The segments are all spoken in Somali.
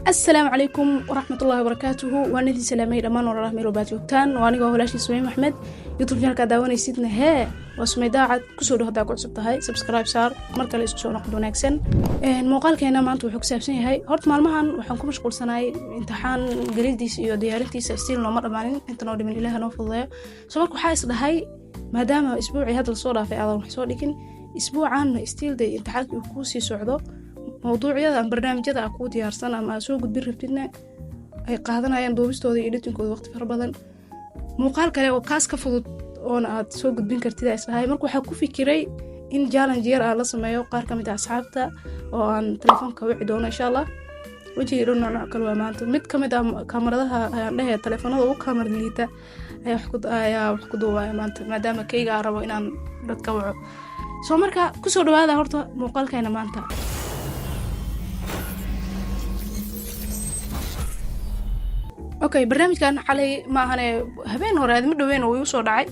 السلام عليكم ورحمة الله وبركاته. وانا دي سلامي دمان وراه ميلو باجوتان وانيغو هلاشي سمية محمد يوتيوب channel ka daawanaysidna hee waa Sumay Daacad kusoo dhaw hadaa ku cusub tahay subscribe saar marka la isku soo noqdo wanaagsan muuqaalkeena maanta wuxuu ku saabsan yahay horta maalmahan waxaan ku mashquulsanahay imtixaan galidiisa iyo diyaarintiisa still nooma dhamaanin inta noo dhimin Ilaahay noo fududeeyo soo marka waxa is dhahay maadaama isbuucii hadda soo dhaafay aadan wax soo dhigin isbuucan still day imtixaankii ku sii socdo موضوعيada aan barnaamijyada ku diyaarsan ama soo gudbin rabtidna ay qaadanayaan duubistooda iyo editingkooda waqti fara badan muuqaal kale oo kaas ka fudud oo aad soo gudbin kartid ay sahay marka waxa ku fikiray in challenge yar la sameeyo qaar kamid ah asxaabta oo aan telefoonka wici doono insha Allah wajiga nooc kale waa maanta mid kamid ah kamaradaha ayaan dhahay telefoonada ugu kamar liita ayaa wax ku duubaya maanta maadaama kayga aan rabo inaan dadka waco soo marka ku soo dhawaada horta muuqaalkeena maanta اوكي برنامجكان حالي ما هنا habeen hore aad ma dhaweyn oo uu soo dhacay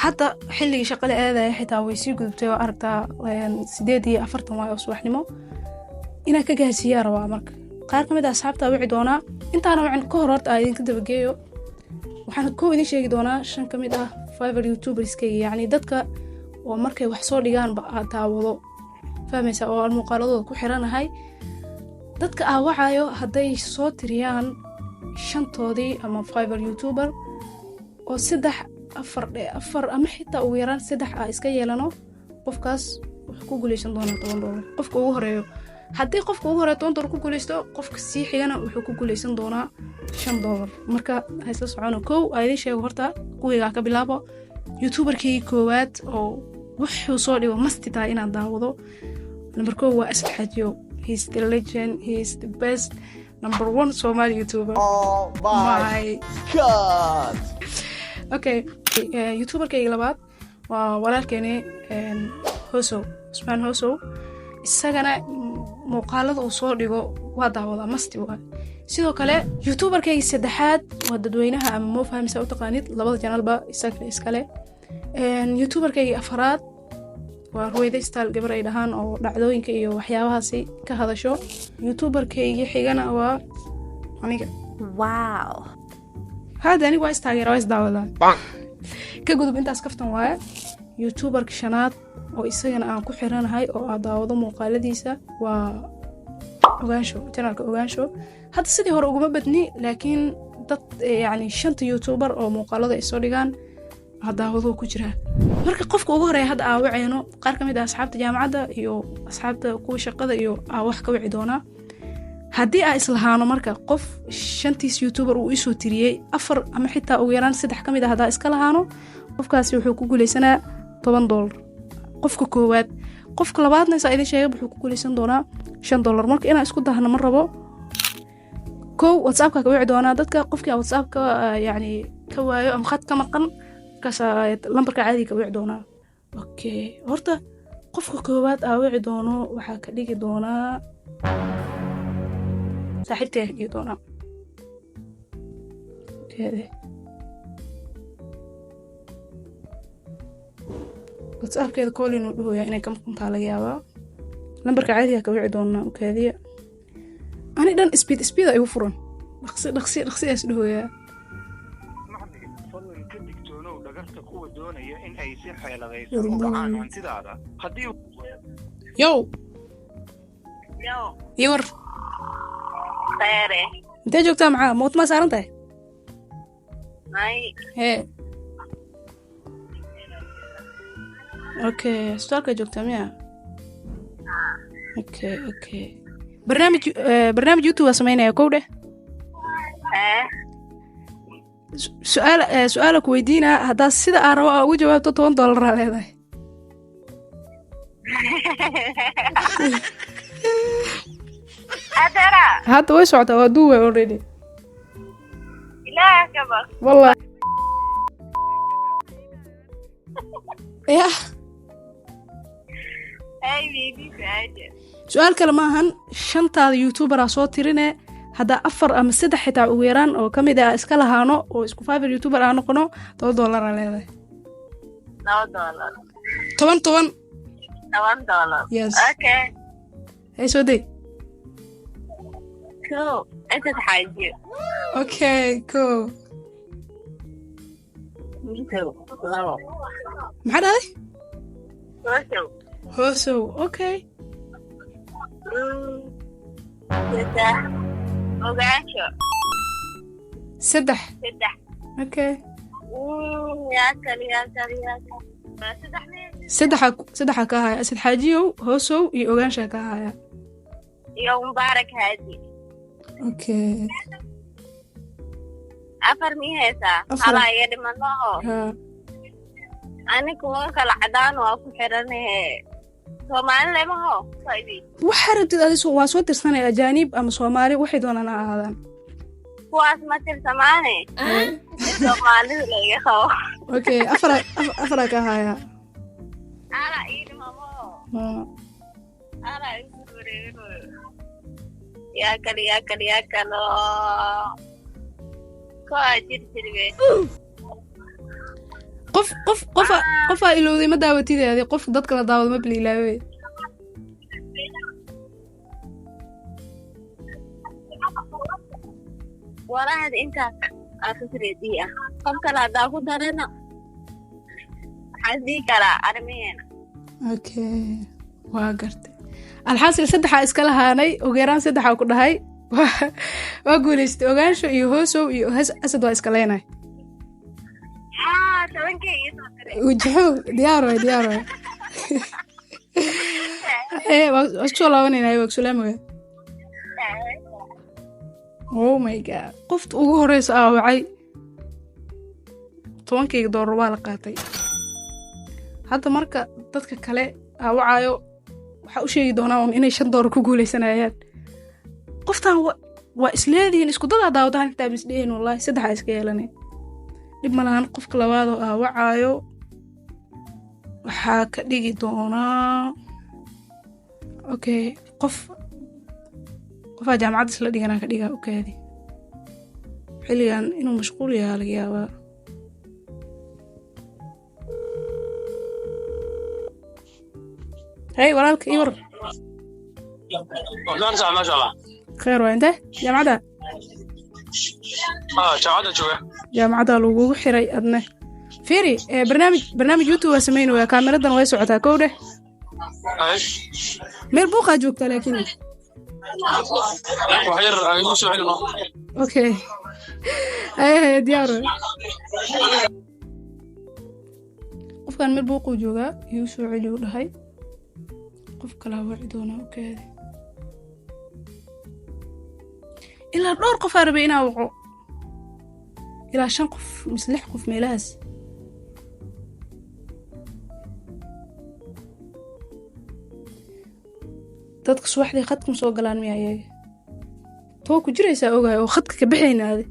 hadda xilliga shaqada aadaya xitaa way sii gudubtay oo aragtaa 8:40 waa subaxnimo ina ka gaarsiiyaa rabaa marka qaar kamid ah asxaabta wici doona intaana waxaan ka hor horta idin ka dabageeyo waxaan ku idin sheegi doonaa 5 kamid ah Fiverr YouTubers yani dadka oo markay wax soo dhigaan ba daawado fahmaysa oo muuqaaladooda ku xiranahay dadka wacayo haday soo tiriyaan shantoodii ama Fiverr YouTuber oo 3-4 ama xitaa ugu yaraan 3 iska yeelano qofkaas wuxuu ku guuleysan doonaa $10 qofka ugu horeeyo haddii qofka ugu horeeyo $10 ku guuleysto qofka sii xigana wuxuu ku guuleysan doonaa $5 marka ha isla socono kow ay sheego horta kuwiga ka bilaabo YouTuberkii koowaad oo wuxuu soo dhigo mastita inaan daawado number 2 waa Asxaajiyo he's the legend he's the best number 1 Somali YouTuber. Oh my god. Okay, YouTuber kayga labaad waa walaalkeeni Hoso, Usman Hoso. Isagana muuqaalada uu soo dhigo waa daawada masti waa. Sidoo kale YouTuber kayga saddexaad waa dadweynaha ama mo fahamisa u taqaanid labada channel ba isaga iskale. YouTuber kayga afraad waa Ruwayda Style gabar ay dhahaan oo dhacdooyinka iyo waxyaabahaasi ka hadasho YouTuberkayga xigana waa aniga wow hada aniga waa istaageero is daawada ka gudub intaas kaftan waaye YouTuberka shanaad oo isagana aan ku xiranahay oo aan daawado muuqaaladiisa waa ogaansho channelka ogaansho hadda sidii hore ugu badni laakiin dad yani 5 YouTuber oo muuqaalada ay soo dhigaan hadaawado ku jira marka qofka ugu horeeya hadda wacayno qaar kamid ah asxaabta jaamacadda iyo asxaabta kuwa shaqada iyo wax ka wici doona hadii ay islahaano marka qof 5 YouTuber uu isoo tiriyay 4 ama xitaa ugu yaraan 3 kamid ah hadaa iska lahaano qofkaasi wuxuu ku guuleysanaa $10 qofka koowaad qofka labaadna isa idin sheegay wuxuu ku guuleysan doonaa $5 marka inaan isku dahno ma rabo kow WhatsApp-ka ka wici doona dadka qofkii WhatsApp-ka yani ka waayo ama khad ka maqan kaasa lambarka caadiga wici doona okay horta qofka koowaad wici doono waxa ka dhigi doona saaxiibtay iyo doona okay WhatsApp-keeda call inuu dhahoyaa inay ka maqan laga yaabaa lambarka caadiga ka wici doona okay ani dhan speed ay u furan dhaqsi is dhahoyaa Yo. Yor. Tere. Inta joogtaa maxaa moot ma saaran tahay? Ay. Hey. Okay, staalka joogtaa miya? Okay. barnaamij YouTube sameynaya kowde? سؤال كويدينا هذا سيدا أروى وجواب $10 على أدرى هذا وسعته ودوه already لا كبر والله يا أي بيبي فاجئ سؤال كلامهن شنطة يوتيوبر صوتيرنا هذا 4 أما 3 حتى ugu yaraan oo kamid ah iska lahaano oo isku Fiverr YouTuber aan noqono $10 leedahay $10 $10 yes okay hey so day كو أنت تحاجي اوكي كو ميتو لا maxaa dhaday وشو hoosow okay سدح وقاشو saddex سدح okay ياكل سدح مين saddexa ka haya asad xaajiyow hoosow iyo ogaanshaa ka haya يوم مبارك هادي okay أفر ميهيسا أفر. على يد منه ha أنا كمان كلا عدان وأكو حرني سومان لما هو صايدي waxaa rabtid adis waa soo tirsanaya ajaanib ama soomaali waxay doonaan ha ahaadaan kuwaas ma tirsamaane Soomaalidu laga qabo okay afara ka haya ala iidi mamo ha ala iidi wareero yaa kalo ko ajir jirbe qofaa ilowday ma daawatideedi qof dadka la daawado ma biliilaawe walaad intaas aafisreedii ah qof kale haddaa ku darana xasdii kala armeena okay waa gartay alxaasil saddexaa iska lahaanay ugu yaraan saddexaa ku dhahay waa guulaystay ogaansho iyo hoosow iyo asad waa iska leenay وجهو دياره ايه واسكو لابنينا ايوه سلامه oh my god qofta ugu horeysa wacay 10 dollar waa la qaatay hadda marka dadka kale wacayo waxa u sheegi doonaa inay 5 dollar ku guuleysanayaan qoftan waa isleediin isku dad daawadahan inta bisdeen wallahi saddex iska yeelanay dib malahan qofka labaad oo wacayo waxaa ka dhigi doonaa okay qofaa jaamacad isla dhigana ka dhiga okaadi xilligan inuu mashquul yahay laga yaabaa hey walaalka ii war ما شاء الله خير waa intee jaamacada jaamacada jooga jaamacada lagu xiray adne fiiri barnaamij YouTube waa sameynaya kaamiradan way socotaa kow dheh meel buuqa joogta laakiin waxyar ayuu soo celino okay ay diyaar qofkan meel buuqa jooga yuu soo celiyo dhahay qof kala wacdi doona okay ilaa dhowr qof arbay inaa waco ilaa 5 qof mise 6 qof meelahaas dadka subaxdii khadka soo galaan miya ayaga too ku jiraysaa ogahay oo khadka ka bixaynaade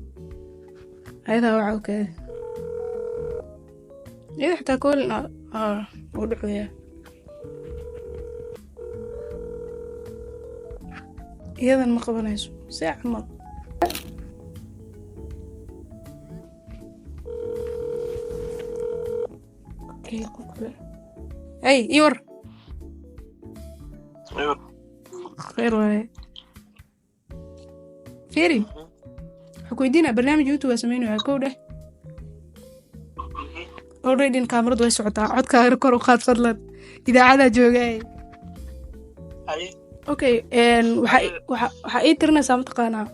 ayadaa waxa okay iyada xitaa koolin oo dhacoya iyadan ma qabanayso see camal okay qofka hey iwar خير واي فيري حكويدينا برنامج يوتيوب اسمينه كوده already كاميرا way socotaa codkaaga kor u qaad fadlan idaacada joogay okay waxa ay tirnaysaa mataqaanaa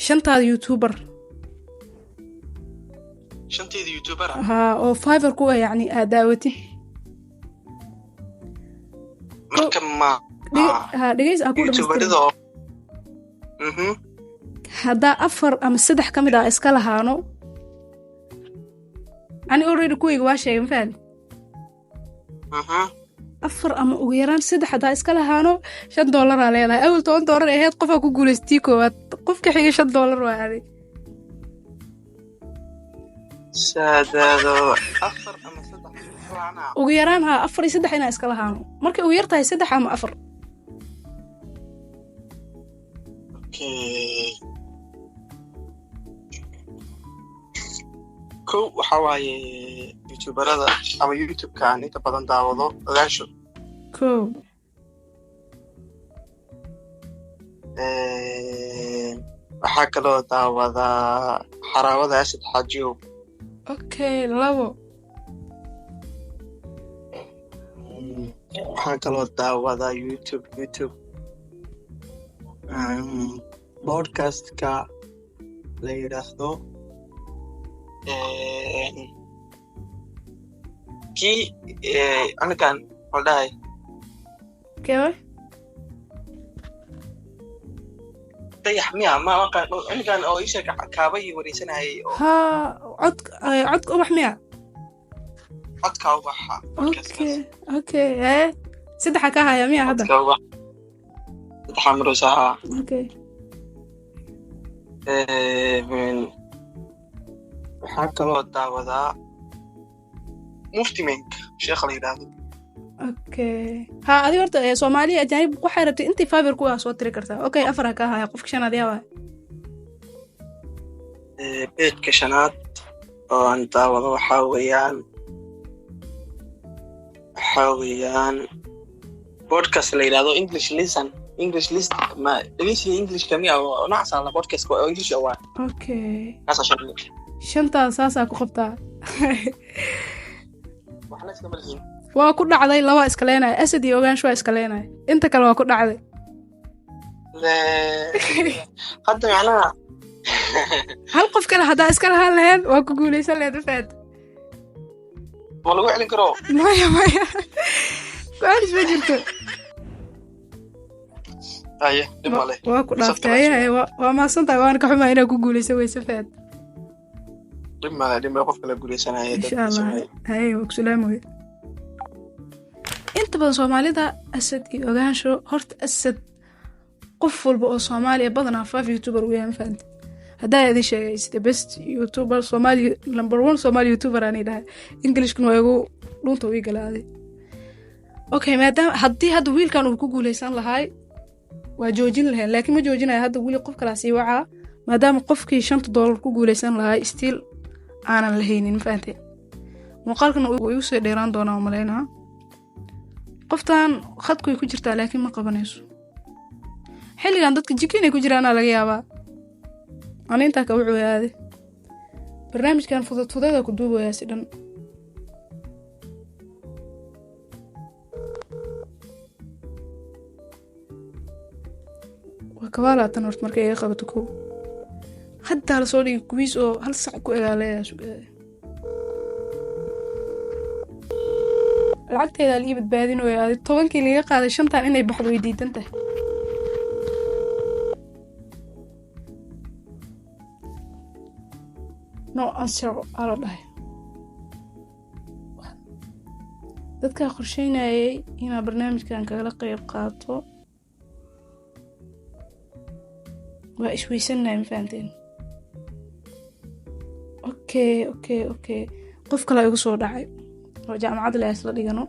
shantaada youtuber ha oo Fiverr kuwa yani aad daawatid dhigays aku dhamaystiran haddaa 4 ama 3 ka mid ah iska lahaano ani already kuwayga waa sheegay mafahad 4 ama ugu yaraan 3 haddaa iska lahaano $5 aa leedahay awal $10 ahayd qofaa ku guulaystay koowaad qofka xiga $5 waa aaday saadado 4 ama 3 ugu yaraan 4 iyo 3 inaa iska lahaano markay ugu yartahay 3 ama 4 okay ko waxa waaye youtuberada ama youtube-ka inta badan daawado ogaansho ko waxaa kaloo daawadaa xaraawada asad xaajiyow. Okay, labo. waxaa kaloo daawadaa YouTube podcastka la yidhaahdo kii anigan odhahay Kewe? dayax miya ma anigan oo isha kaabay wareysanayay oo Ha, cod ubax miya? codka ubaxa. Okay. Saddexa ka haya miya hadda? codka ubax saddex amrosa. Okay. waxaa kaloo daawadaa muftimenka sheekha la yidhaahdo. Okay. Ha, adi horta Soomaaliya ajaanib waxay rabtay intii fiber ku soo tiri kartaa. Okay, afar ka haya qofka shanaad yaa waay. Beedka shanaad oo aan daawado waxaa weeyaan podcast la yidhaahdo English list ma dhegeysi English kamiya oo nacsa la podcast oo English waa. Okay. kaasa Shanta saasa ku qabtaa. waxa la iska malin waa ku dhacday laba iska leenay asad iyo ogaansho iska leenay inta kale waa ku dhacday hadda macnaha hal qof kale hadaa iska lahaan lahayn waa ku guuleysan lahayd faad ma lagu celin karo maya kuaalis ma jirto dhimale waa ku dhaaftay waa maasantahay waan ka xumaa inaa ku guuleysan weyse faad dhimale qof kale guuleysanaya insha Allah hay waa ku salaamoy inta badan Soomaalida asad iyo ogaansho horta asad qof walba oo Soomaaliya badanaa 5 YouTuber weeyaan faad hadaa idin sheegay the best YouTuber Somali number 1 Somali YouTuber aan idhahay English kun waagu dhunta way galaaday. Okay, maadaama haddii hadda wiilkan uu ku guuleysan lahaay waa joojin lahayn laakiin ma joojinayo hadda wili qof kala sii wacaa maadaama qofkii $5 ku guuleysan lahaay still aanan lahaynin faantay muuqaalkan uu igu soo dheeraan doonaa umaleynaa qoftan khadku ay ku jirtaa laakiin ma qabanayso xilligan dadka jikin ay ku jiraan laga yaabaa ana inta ka wuxuu yaade barnaamijkan fududada ku duubaya si dhan waa kawaala tan horta markay ay qabato ko hadda la soo dhigi kuwiis oo hal sac ku egaalaya sugaade lacagteeda la badbaadin oo ay 10kii laga qaaday 5tan inay baxdo way diidan tahay no answer ala dhahay dadka qorsheynayay inaa barnaamijkan kagala qayb qaato waa isweysanay ma fahanteen okay qof kale igu soo dhacay oo jaamacad la isla dhigano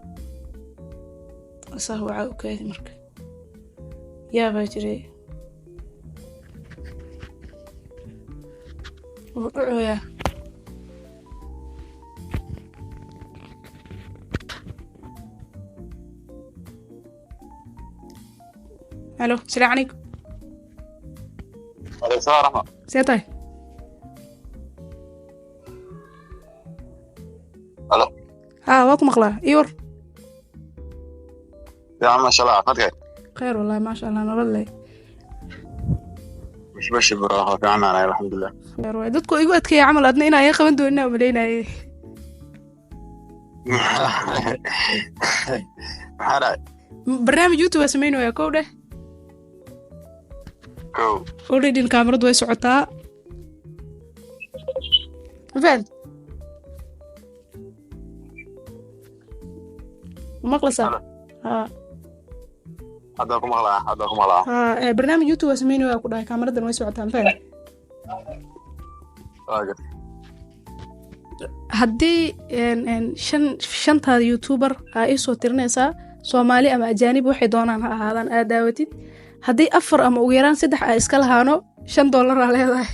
asaah waxa u kaadi marka yaa baa jiray oo dhucooya الو السلام عليكم. عليكم السلام ورحمة. سيطاي. الو. واكم مقلا ايور. يا عم ما شاء الله عافاك. خير والله ما شاء الله نبض لي. مش ماشي براحة في عنا الحمد لله. خير وايد دتكو ايغو ادكي عمل ادنا انا يا قبن دونا ملينا حرا. برنامج يوتيوب سمينو يا كوده. كو already الكاميرا way socotaa faan maqlaysaa هذا كم غلا برنامج يوتيوب سمينو يا كوده كاميرا way socotaa faan haddii shantaada YouTuber ay soo tirinaysaa Soomaali ama ajaanib waxay doonaan ha ahaadaan aad daawatid haddii 4 ama ugu yaraan 3 ay iska lahaano $5 la leedahay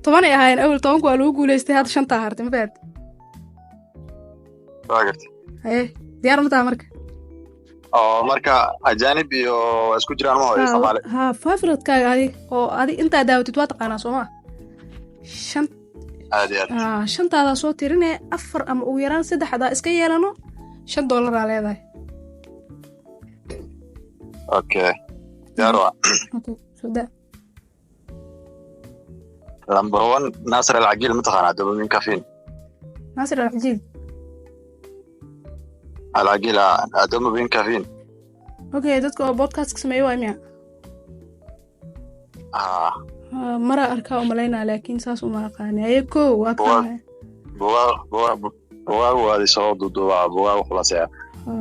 10 ay ahayn awal 10 waa lagu guuleystay hadda 5 taa hartay ma faad واقفت diyaar ma taa marka oo marka ajaanib iyo isku jiraan ma hooyo Soomaali ها فافرتكaaga adi inta daawatid waa taqaanaa Soomaa shan aad iyo aad shantaada soo tirinay afar ama ugu yaraan saddexda iska yeelano $5 aa leedahay okay yarwa okay so da number 1 Nasr al-Aqil mataqaanaa doomin kafin Nasr al-Aqil al-Aqil doomin kafin okay dadka oo podcast sameeyo waa miya mara arkaa u malaynaa laakiin saas uma aqaanay ayako waa kaan buwa wadi soo duduba buwa khulaasaya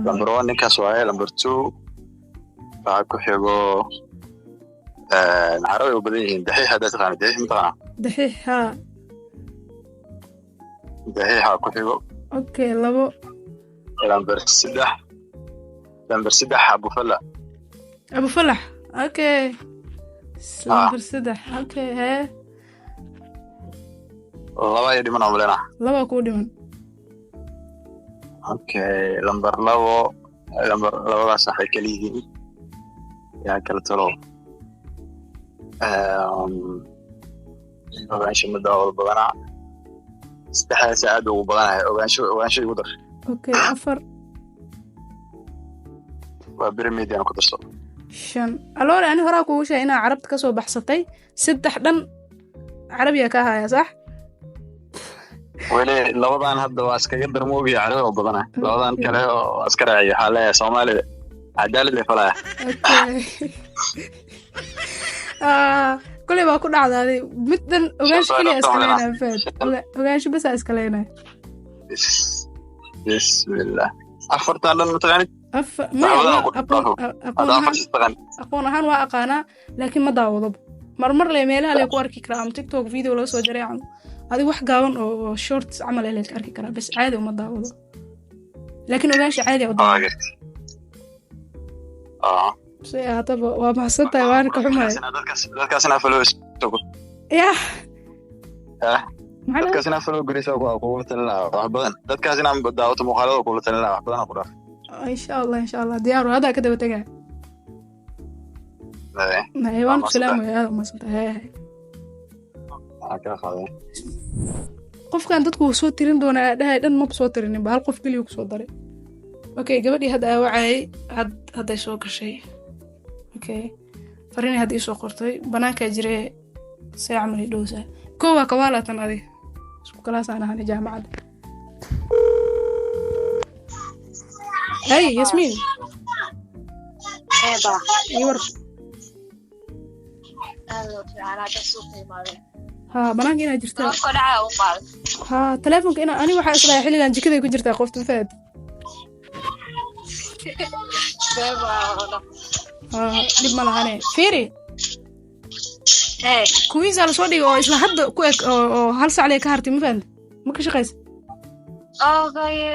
number 1 ninkaas waa number 2 baa ku xigo عربي وبدين دحيح هذا تقان دحيح متقان دحيح كحيو اوكي لبو لامبر سدح ابو فلح اوكي لامبر سدح اوكي ها لبا يدي من عملنا لبا كو ديمن اوكي لامبر لبا صح كليهين يا كلتلو ogaansho madaawada badanaa saddexdaas aad ugu badanahay ogaansho igu dar okay 4 waa pyramid aan ku darso 5 aloore ani horaa kugu sheegay inaa carabta ka soo baxsatay 3 dhan carabiga ka haya sax weli labadan hadda waa iskaga darmoobi carabi oo badanaa labadan kale oo iska raaciyo waxaa leeyahay Soomaalida cadaalad ay falaya كل ما كنا عادي مثلا وغاش كلي اسكلينا فات وغاش بس اسكلينا بسم الله أفرت على المتغني ما أقول هان واقعنا لكن ما داوضب مرمر لي ميلها لي كواركي كرام تيك توك فيديو لو سو جري عنه هذه واحد قاون او شورت عمل لي كاركي كرام بس عادي وما داوضب لكن وغاش عادي وضع هذا وما حسيت وارك حماي dadkaasina faloos يا dadkaasina faloo gurisa ku talina wax badan dadkaasina daawato muuqaalada ku talina wax badan ku dhaaf ان شاء الله ديار هذا كده بتجا ايوان سلام يا ما صدق ka qaday qofkan dadku soo tirin doona dhahay dhan ma soo tirin ba hal qof kaliya ku soo daray okay gabadhii hadda wacay hadda soo gashay okay farin hadii soo qortay banaanka jiree say amri dhowsa koowa kawaalatan adiga isku kala saanahan jaamacad hey Yasmin ba iwar ana suuqay maaday ha banaanka ina jirtaa ko dhaca u qaad ha telefoonka ina ani waxa isla xiligan jikada ku jirtaa qofta faad dib ma lahane fiiri كويس على صديق أو إسمه حد كويك أو هل ساعة عليك هارتي مفند ما كشقيس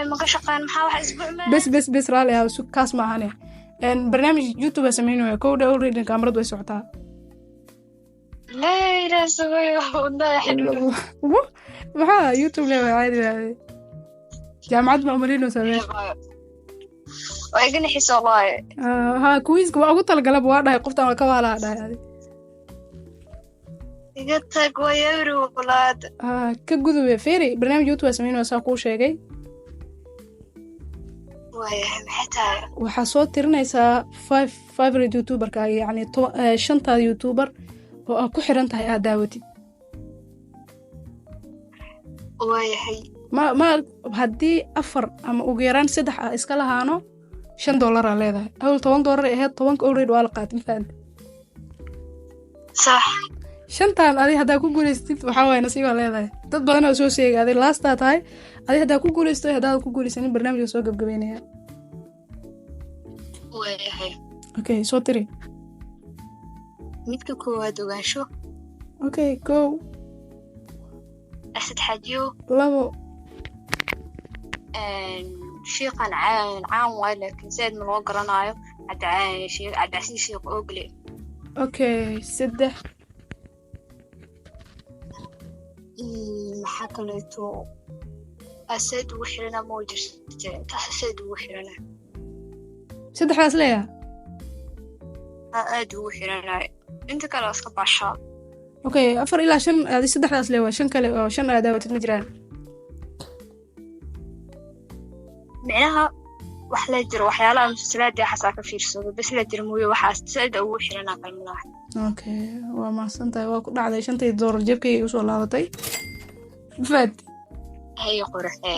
ما كشقين محاوح أسبوع ما بس رالي هاو سوق كاس معاني إن برنامج يوتيوب اسمينه كودا أوريدن كاميرا دوي سعتها لا سوي والله حلو ما يوتيوب له عادي جامعة مأمورين وسوي ويقولي حس والله ها كويس كوا قلت القلب واحد قفت على كوالا هذا قلت ويورو ولاد كجذوب فيري برنامج يوتيوب اسمينه ساقو شيء حتى وحصوت ترنيسا 5 يوتيوبر كاي يعني 5 يوتيوبر oo ku xiran tahay aadaawati waayahay ma hadii 4 ama ugu yaraan 3 iska lahaano $5 aa leedahay awal $10 ahayd 10 already waa la qaatay faan صح shantaan adi hadaa ku guuleystid waxa way nasiib leedahay dad badan oo soo sheegay last tahay adi hadaa ku guuleysto hadaa ku guuleysan barnaamijka soo gabagabeynaya waayahay okay soo tiri midka koowaad ogaansho okay go أسد حاجيو لابو شيقا عام ولكن زاد من وقرنايو عد عسي شيق أوغلي اوكي سده محاكلتو أسد وحرنا موجش أسد وحرنا saddexdaas leeyaha aad ugu xiranaay inta kale iska baashaa okay 4 ilaa 5 aad saddexdaas leeyahay 5 kale oo 5 aad daawatid ma jiraan micnaha wax la jiro waxyaalaha musalsalaad ee xasaa ka fiirsado bas la jiro mooyo waxaas saad ugu xiranaa kalmadaha okay waa maasantahay waa ku dhacday $5 jeebkayga u soo laabatay fad hay qorxay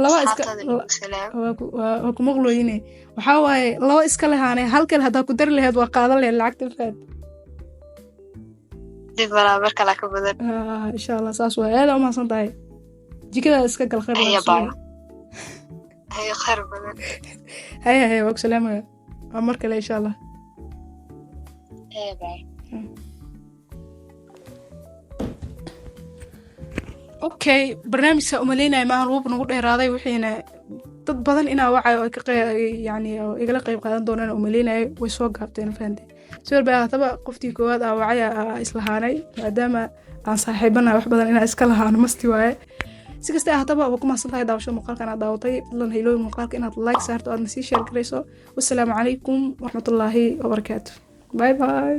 laba iska waa ku maqlooyine waxa waaye laba iska lahaanay hal kale hadaa ku dari lahayd waa qaadan lahayd lacagta fad dib wala barka la ka badan insha Allah saas waa aad u maasantahay jikada iska gal khayr hay khayr badan hay waa salaamaya mar kale insha Allah bye okay barnaamijka umaleynaya maahan wuxuu nagu dheeraaday wixiina dad badan inaa wacay oo ka yani igala qayb qaadan doonaan umaleynaya way soo gaabteen fahanti sawir baa taba qoftii koowaad ah wacay islahaanay maadaama aan saaxiibana wax badan inaa iska lahaano masti waaye si kasta ahaataba waa ku mahadsantahay daawasho muuqaalkan aad daawatay fadlan haylooy muuqaalka inaad like saarto aadna sii share garayso wassalaamu calaykum waraxmatullaahi wabarakaatu bye bye